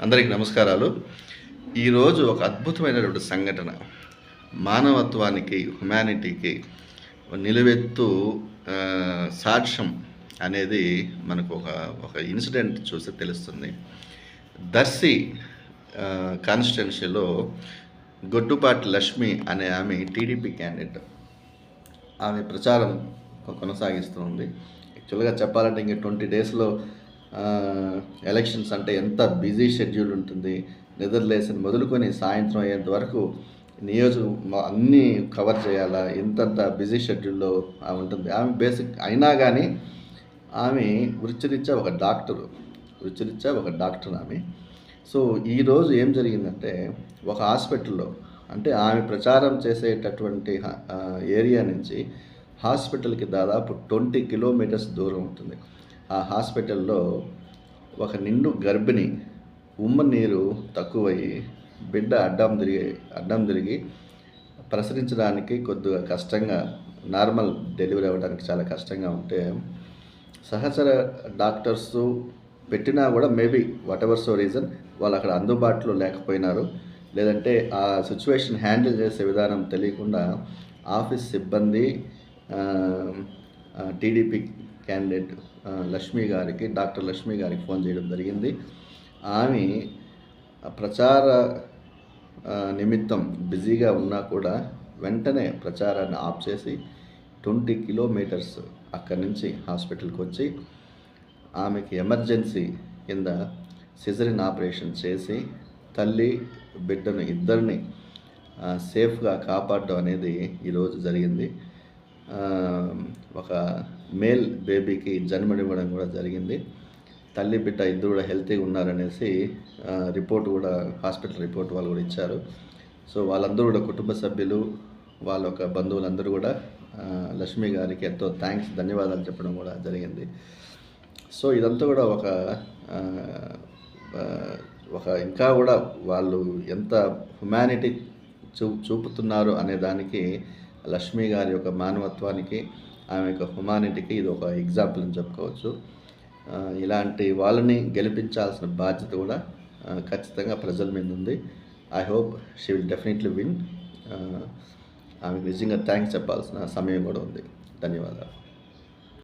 అందరికీ నమస్కారాలు. ఈరోజు ఒక అద్భుతమైనటువంటి సంఘటన, మానవత్వానికి, హ్యుమానిటీకి నిలువెత్తు సాక్ష్యం అనేది మనకు ఒక ఇన్సిడెంట్ చూస్తే తెలుస్తుంది. దర్శి కాన్స్టిట్యున్సీలో గొడ్డుపాటి లక్ష్మి అనే ఆమె టీడీపీ క్యాండిడేట్. ఆమె ప్రచారం కొనసాగిస్తుంది. యాక్చువల్గా చెప్పాలంటే ఇంక 20 డేస్లో ఎలక్షన్స్ అంటే ఎంత బిజీ షెడ్యూల్ ఉంటుంది. నిద్రలేసిన మొదలుకొని సాయంత్రం అయ్యేంత వరకు అన్నీ కవర్ చేయాలా, ఇంతంత బిజీ షెడ్యూల్లో ఉంటుంది. ఆమె బేసిక్ అయినా కానీ ఆమె వృత్తిరీత్యా ఒక డాక్టర్ ఆమె. సో ఈరోజు ఏం జరిగిందంటే, ఒక హాస్పిటల్లో, అంటే ఆమె ప్రచారం చేసేటటువంటి ఏరియా నుంచి హాస్పిటల్కి దాదాపు 20 కిలోమీటర్స్ దూరం ఉంటుంది. ఆ హాస్పిటల్లో ఒక నిండు గర్భిణి ఉమ్మ నీరు తక్కువయ్యి బిడ్డ అడ్డం తిరిగి ప్రసరించడానికి కొద్దిగా కష్టంగా, నార్మల్ డెలివరీ అవ్వడానికి చాలా కష్టంగా ఉంటే, సహచర డాక్టర్స్ పెట్టినా కూడా maybe what ever so reason వాళ్ళు అక్కడ అందుబాటులో లేకపోయినారు, లేదంటే ఆ సిచ్యువేషన్ హ్యాండిల్ చేసే విధానం తెలియకుండా ఆఫీస్ సిబ్బంది టీడీపీ క్యాండిడేట్ డాక్టర్ లక్ష్మి గారికి ఫోన్ చేయడం జరిగింది. ఆమె ప్రచార నిమిత్తం బిజీగా ఉన్నా కూడా వెంటనే ప్రచారాన్ని ఆఫ్ చేసి 20 కిలోమీటర్స్ అక్కడి నుంచి హాస్పిటల్కి వచ్చి ఆమెకి ఎమర్జెన్సీ కింద సిజరిన్ ఆపరేషన్ చేసి తల్లి బిడ్డను ఇద్దరిని సేఫ్గా కాపాడడం అనేది ఈరోజు జరిగింది. ఒక మేల్ బేబీకి జన్మనివ్వడం కూడా జరిగింది. తల్లి బిడ్డ ఇద్దరు కూడా హెల్తీగా ఉన్నారనేసి హాస్పిటల్ రిపోర్ట్ వాళ్ళు కూడా ఇచ్చారు. సో వాళ్ళందరూ కూడా కుటుంబ సభ్యులు, వాళ్ళ యొక్క బంధువులందరూ కూడా లక్ష్మి గారికి ఎంతో ధన్యవాదాలు చెప్పడం కూడా జరిగింది. సో ఇదంతా కూడా ఇంకా కూడా వాళ్ళు ఎంత హ్యుమానిటీ చూపుతున్నారు అనే దానికి లక్ష్మి గారి యొక్క మానవత్వానికి, ఆమె యొక్క హ్యుమానిటీకి ఇది ఒక ఎగ్జాంపుల్ అని చెప్పుకోవచ్చు. ఇలాంటి వాళ్ళని గెలిపించాల్సిన బాధ్యత కూడా ఖచ్చితంగా ప్రజల మీద ఉంది. I hope she will definitely win. ఆమెకు నిజంగా థ్యాంక్స్ చెప్పాల్సిన సమయం కూడా ఉంది. ధన్యవాదాలు.